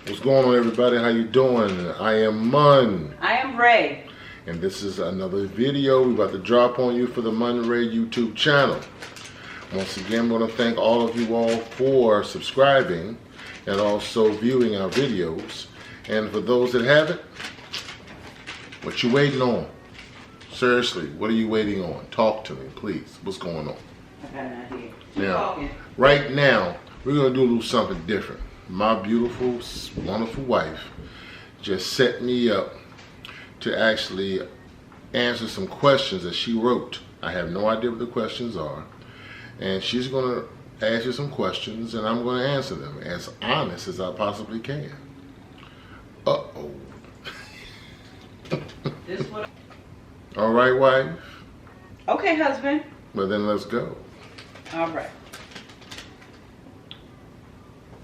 What's going on, everybody? How you doing? I am Mun. I am Ray. And this is another video we're about to drop on you for the MunRae YouTube channel. Once again, I want to thank all of you all for subscribing and also viewing our videos. And for those that haven't, what you waiting on? Seriously, what are you waiting on? Talk to me, please. What's going on? I got an idea. Now, right now, we're going to do a little something different. My beautiful, wonderful wife just set me up to actually answer some questions that she wrote. I have no idea what the questions are. And she's going to ask you some questions, and I'm going to answer them as honest as I possibly can. Uh-oh. All right, wife? Okay, husband. Well, then let's go. All right.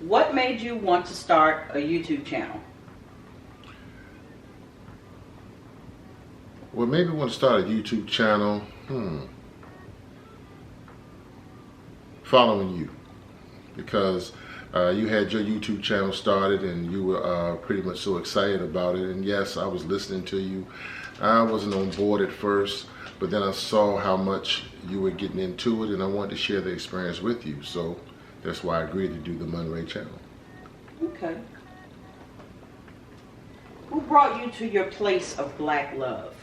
What made you want to start a YouTube channel? Well, maybe want to start a YouTube channel. Following you. Because you had your YouTube channel started and you were pretty much so excited about it. And yes, I was listening to you. I wasn't on board at first, but then I saw how much you were getting into it and I wanted to share the experience with you. So that's why I agreed to do the MunRae channel. Okay. Who brought you to your place of black love?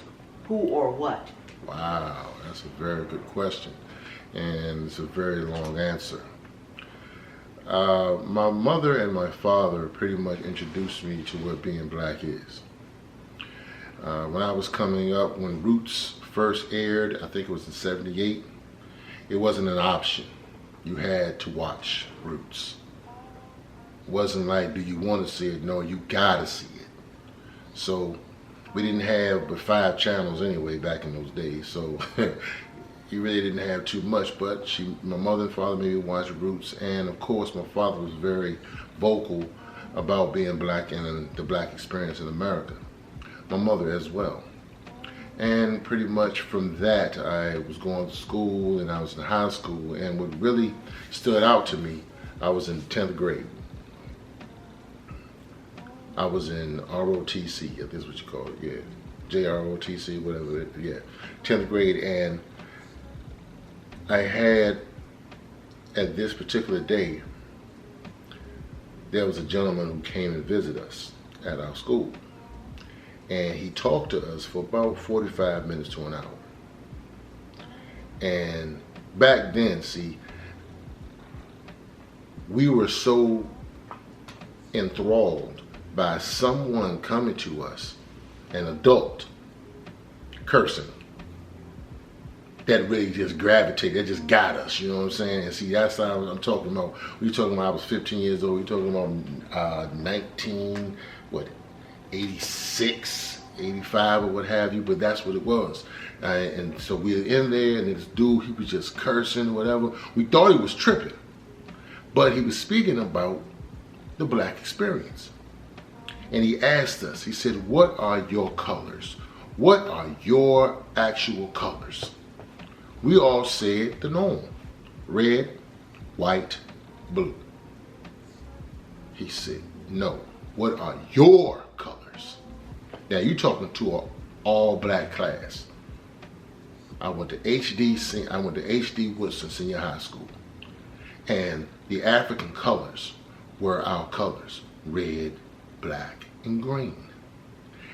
Who or what? Wow, that's a very good question. And it's a very long answer. My mother and my father pretty much introduced me to what being black is. When I was coming up, when Roots first aired, I think it was in '78, it wasn't an option. You had to watch Roots. It wasn't like, do you want to see it? No, you gotta see it. So we didn't have but 5 channels anyway back in those days, so you really didn't have too much. But my mother and father made me watch Roots, and of course my father was very vocal about being black and the black experience in America. My mother as well. And pretty much from that, I was going to school and I was in high school, and what really stood out to me, I was in 10th grade. I was in ROTC, if that's what you call it, yeah. JROTC, whatever, yeah. 10th grade, and I had, at this particular day, there was a gentleman who came and visited us at our school. And he talked to us for about 45 minutes to an hour. And back then, see, we were so enthralled by someone coming to us, an adult, cursing, that really just gravitated, that just got us, you know what I'm saying? And see, that's how I'm talking about. We talking about I was 15 years old, we talking about 86, 85 or what have you, but that's what it was. And so we were in there, and this dude, he was just cursing, whatever. We thought he was tripping, but he was speaking about the black experience. And he asked us, he said, what are your colors? What are your actual colors? We all said the norm: red, white, blue. He said, no, what are your colors? Now you're talking to an all-black class. I went to HD Woodson Senior High School, and the African colors were our colors: red, black, and green.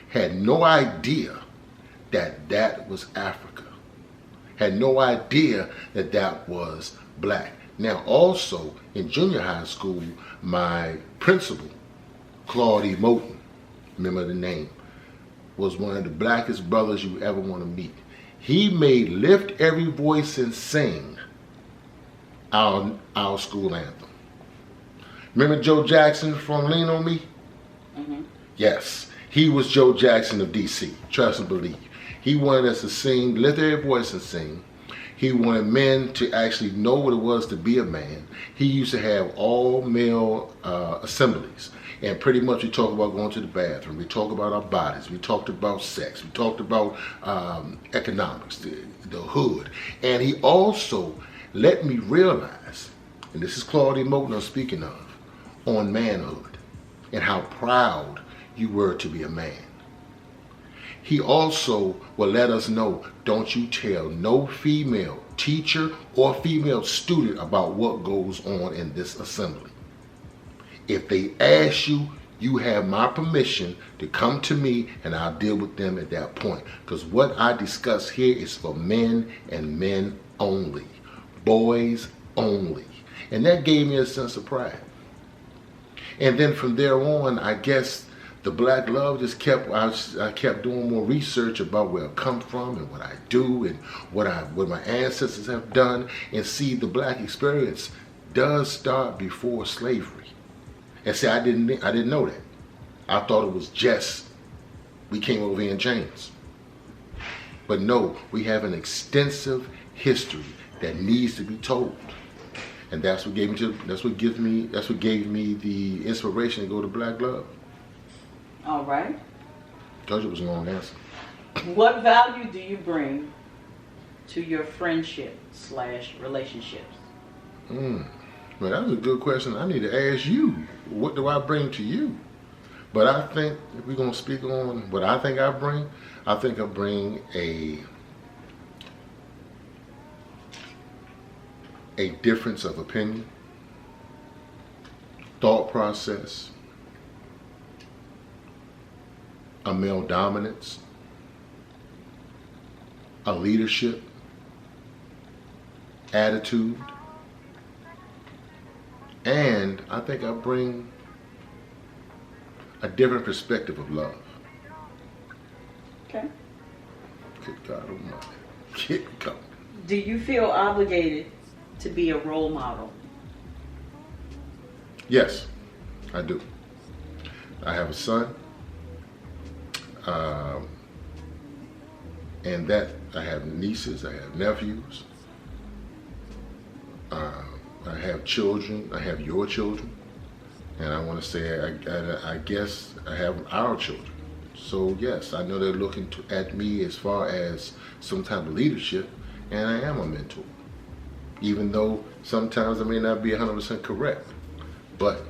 Had no idea that that was Africa. Had no idea that that was black. Now also in junior high school, my principal, Claude E. Moten, remember the name, was one of the blackest brothers you ever want to meet. He made Lift Every Voice and Sing our school anthem. Remember Joe Jackson from Lean On Me? Mm-hmm. Yes, he was Joe Jackson of DC, trust and believe. He wanted us to sing, lift every voice and sing. He wanted men to actually know what it was to be a man. He used to have all male assemblies. And pretty much we talked about going to the bathroom. We talked about our bodies. We talked about sex. We talked about economics, the hood. And he also let me realize, and this is Claude E. Moten I'm speaking of, on manhood. and how proud you were to be a man. He also will let us know, don't you tell no female teacher or female student about what goes on in this assembly. If they ask you, you have my permission to come to me and I'll deal with them at that point. Because what I discuss here is for men and men only. Boys only. And that gave me a sense of pride. And then from there on, I guess the black love just kept, I kept doing more research about where I come from and what I do and what my ancestors have done. And see, the black experience does start before slavery. And see, I didn't know that. I thought it was just, we came over here in chains. But no, we have an extensive history that needs to be told. And that's what gave me the inspiration to go to Black Love. All right. Told you it was a long answer. What value do you bring to your friendship/relationships? Well, that was a good question. I need to ask you, what do I bring to you? But I think if we're going to speak on what I think I bring a difference of opinion, thought process, a male dominance, a leadership, attitude, and I think I bring a different perspective of love. Okay. Good God Almighty. Keep coming. Do you feel obligated to be a role model? Yes, I do. I have a son, and that I have nieces, I have nephews, I have children, I have your children, and I want to say I guess I have our children. So yes, I know they're looking at me as far as some type of leadership, and I am a mentor. Even though sometimes I may not be 100% correct, but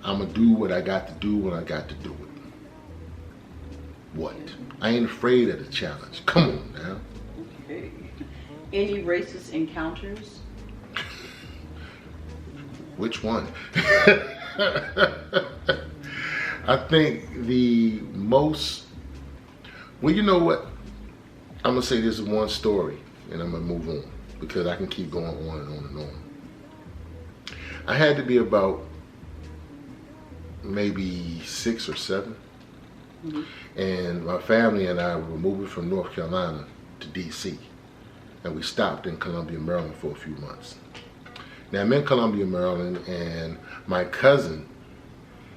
I'm going to do what I got to do when I got to do it. What? I ain't afraid of the challenge. Come on now. Okay. Any racist encounters? Which one? I think the most, well, you know what? I'm going to say this is one story and I'm going to move on because I can keep going on and on and on. I had to be about maybe 6 or 7. Mm-hmm. And my family and I were moving from North Carolina to DC. And we stopped in Columbia, Maryland for a few months. Now I'm in Columbia, Maryland, and my cousin,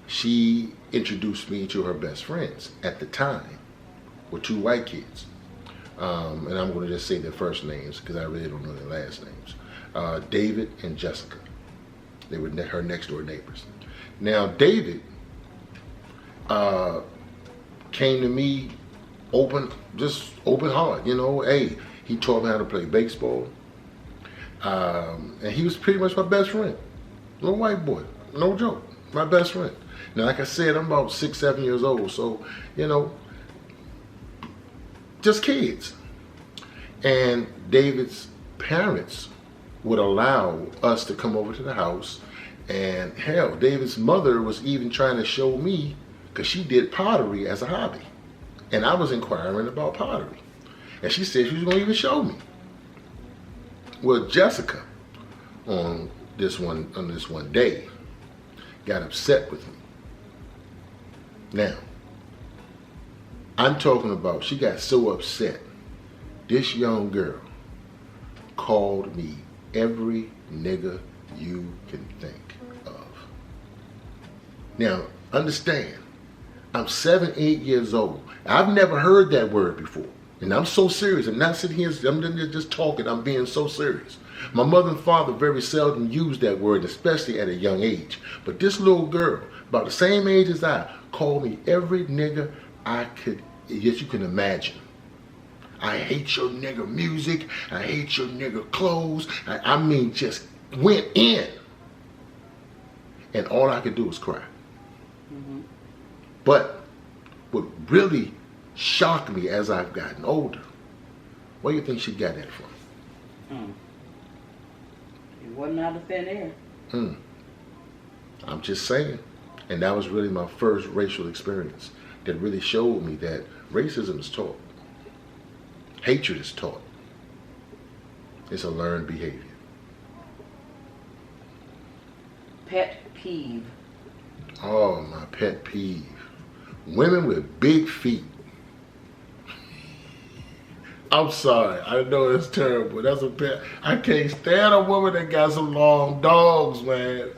she introduced me to her best friends at the time, were 2 white kids. And I'm going to just say their first names because I really don't know their last names. David and Jessica. They were her next door neighbors. Now David came to me open heart, you know. Hey, he taught me how to play baseball. And he was pretty much my best friend. Little white boy, no joke, my best friend. Now, like I said, I'm about 6, 7 years old, so, you know, just kids. And David's parents would allow us to come over to the house. And hell, David's mother was even trying to show me, because she did pottery as a hobby. And I was inquiring about pottery. And she said she was going to even show me. Well, Jessica, on this one day, got upset with me. Now, I'm talking about, she got so upset. This young girl called me every nigga you can think of. Now, understand, I'm 7, 8 years old. I've never heard that word before. And I'm so serious. I'm not sitting here, I'm just talking. I'm being so serious. My mother and father very seldom use that word, especially at a young age. But this little girl, about the same age as I, called me every nigga you can imagine. I hate your nigga music. I hate your nigga clothes. I mean, just went in. And all I could do was cry. Mm-hmm. But what really shocked me as I've gotten older, where do you think she got that from? It wasn't out of thin air. I'm just saying. And that was really my first racial experience that really showed me that racism is taught. Hatred is taught. It's a learned behavior. Pet peeve. Oh, my pet peeve. Women with big feet. I'm sorry. I know it's terrible. That's a pet. I can't stand a woman that got some long dogs, man.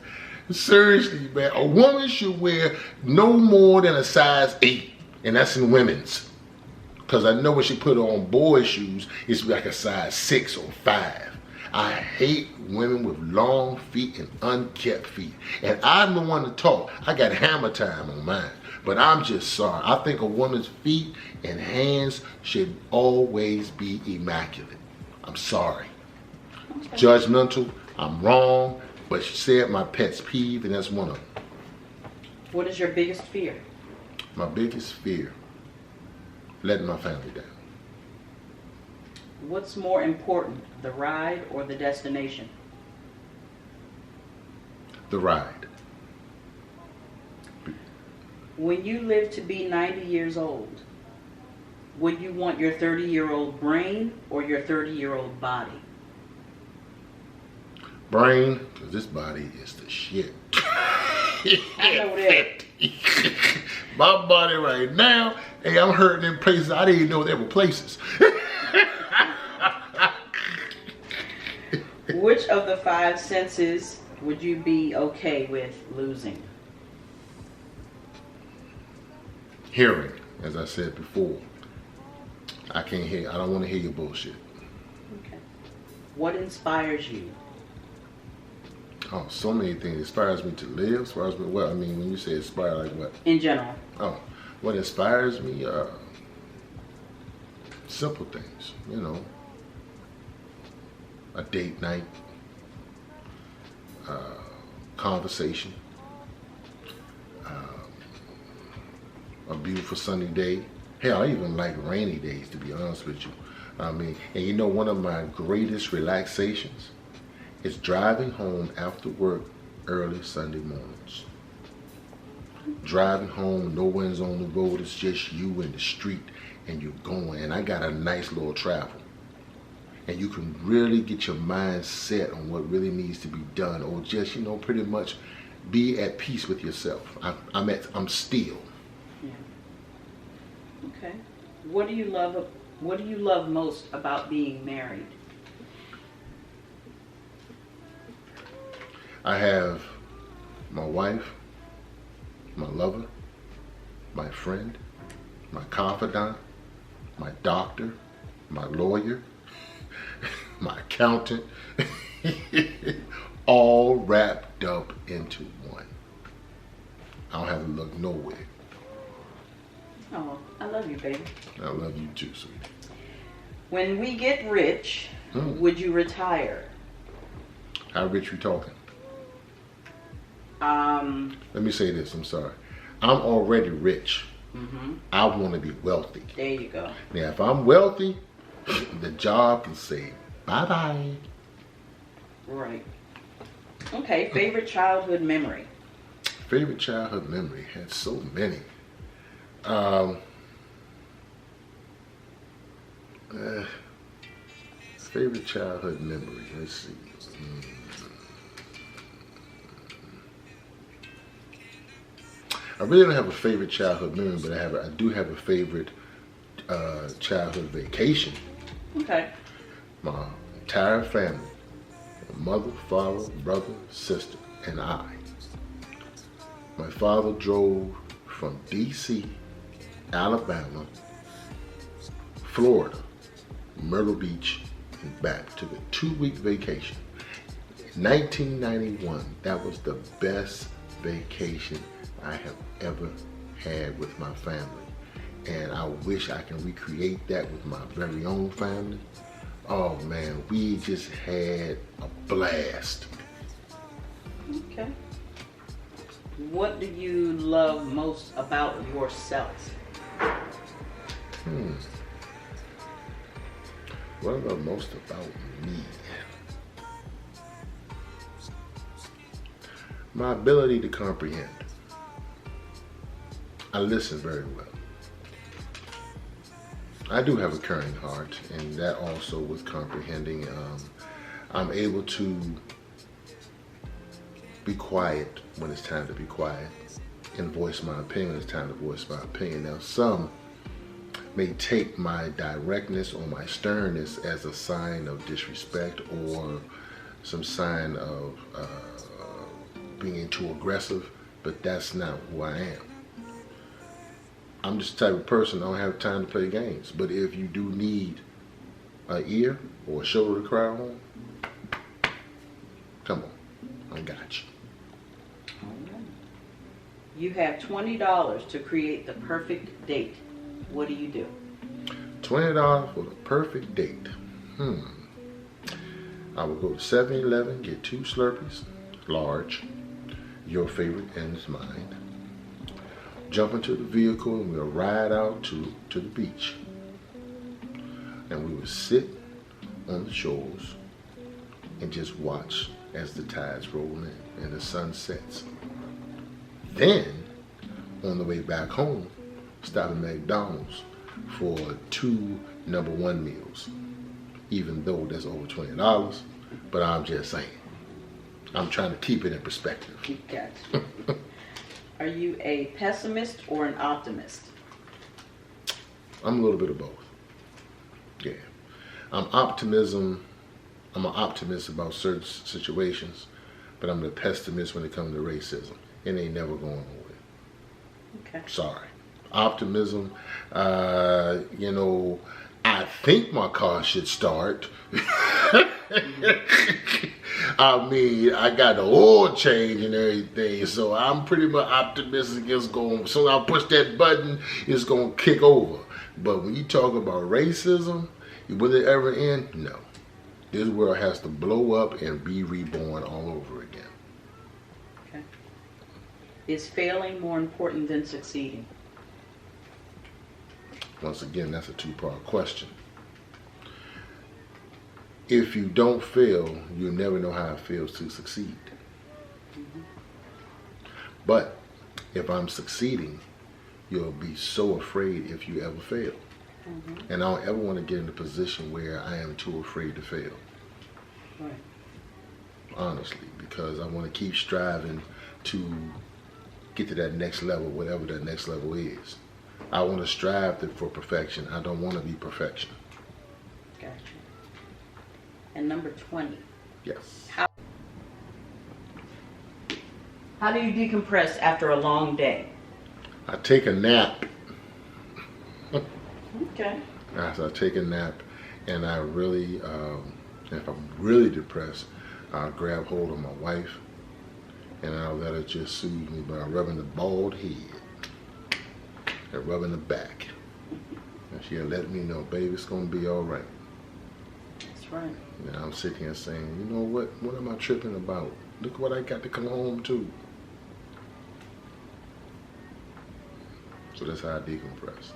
Seriously, man. A woman should wear no more than a size 8. And that's in women's. Because I know when she put on boy shoes, it's like a size 6 or 5. I hate women with long feet and unkept feet. And I'm the one to talk. I got hammer time on mine. But I'm just sorry. I think a woman's feet and hands should always be immaculate. I'm sorry. Okay. Judgmental. I'm wrong. But she said my pet's peeve, and that's one of them. What is your biggest fear? My biggest fear, letting my family down. What's more important, the ride or the destination? The ride. When you live to be 90 years old, would you want your 30-year-old brain or your 30-year-old body? Brain, because this body is the shit. I know that. My body right now, hey, I'm hurting in places I didn't even know there were places. Which of the 5 senses would you be okay with losing? Hearing, as I said before. I can't hear. I don't want to hear your bullshit. Okay. What inspires you? Oh, so many things. Inspires me to live. Inspires me what? I mean, when you say inspire, like what? In general. Oh, what inspires me? Simple things, you know. A date night, conversation, a beautiful sunny day. Hell, I even like rainy days, to be honest with you. I mean, and you know, one of my greatest relaxations is driving home after work early Sunday mornings. Driving home, no one's on the road, it's just you in the street, and you're going. And I got a nice little travel. And you can really get your mind set on what really needs to be done, or just, you know, pretty much be at peace with yourself. I'm still. Yeah. Okay. What do you love most about being married? I have my wife, my lover, my friend, my confidant, my doctor, my lawyer, my accountant, all wrapped up into one. I don't have to look nowhere. Oh, I love you, baby. I love you too, sweetie. When we get rich, would you retire? How rich we talking? Let me say this, I'm sorry. I'm already rich. Mm-hmm. I want to be wealthy. There you go. Now, if I'm wealthy, the job can say bye-bye. Right. Okay, favorite childhood memory? Favorite childhood memory? Had so many. Favorite childhood memory? Let's see. I really don't have a favorite childhood memory, but I do have a favorite childhood vacation. Okay. My entire family, my mother, father, brother, sister, and I. My father drove from D.C., Alabama, Florida, Myrtle Beach, and back. Took a 2-week vacation. In 1991, that was the best vacation I have ever had with my family. And I wish I can recreate that with my very own family. Oh man, we just had a blast. Okay. What do you love most about yourself? What I love most about me? My ability to comprehend. I listen very well. I do have a caring heart, and that also with comprehending, I'm able to be quiet when it's time to be quiet and voice my opinion when it's time to voice my opinion. Now, some may take my directness or my sternness as a sign of disrespect or some sign of being too aggressive, but that's not who I am. I'm just the type of person, I don't have time to play games. But if you do need an ear or a shoulder to cry on, come on, I got you. You have $20 to create the perfect date. What do you do? $20 for the perfect date. I will go to 7-Eleven, get 2 Slurpees, large, your favorite and it's mine. Jump into the vehicle and we'll ride out to the beach. And we will sit on the shores and just watch as the tides roll in and the sun sets. Then, on the way back home, stop at McDonald's for 2 number 1 meals. Even though that's over $20, but I'm just saying. I'm trying to keep it in perspective. Gotcha. Are you a pessimist or an optimist? I'm a little bit of both. Yeah. I'm an optimist about certain situations, but I'm a pessimist when it comes to racism. It ain't never going nowhere. Okay. Sorry. Optimism, I think my car should start. I mean, I got the oil change and everything, so I'm pretty much optimistic it's going, so I push that button, it's going to kick over. But when you talk about racism, will it ever end? No. This world has to blow up and be reborn all over again. Okay. Is failing more important than succeeding? Once again, that's a 2-part question. If you don't fail, you'll never know how it feels to succeed. But if I'm succeeding, you'll be so afraid if you ever fail. And I don't ever want to get in a position where I am too afraid to fail. Right. Honestly, because I want to keep striving to get to that next level, whatever that next level is. I want to strive for perfection. I don't want to be perfection. Gotcha. And number 20. Yes. How do you decompress after a long day? I take a nap. Okay. So I take a nap, and I really, if I'm really depressed, I'll grab hold of my wife, and I'll let her just soothe me by rubbing the bald head and rubbing the back. And she'll let me know, baby, it's going to be all right. That's right. And I'm sitting here saying, you know what am I tripping about? Look what I got to come home to. So that's how I decompress.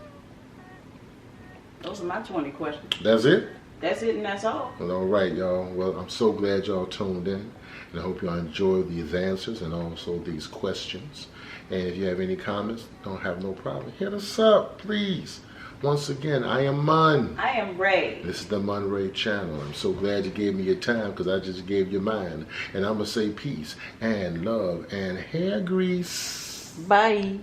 Those are my 20 questions. That's it? That's it and that's all. Well, all right, y'all. Well, I'm so glad y'all tuned in. And I hope y'all enjoy these answers and also these questions. And if you have any comments, don't have no problem. Hit us up, please. Once again, I am Mun. I am Ray. This is the MunRae channel. I'm so glad you gave me your time because I just gave you mine. And I'm going to say peace and love and hair grease. Bye.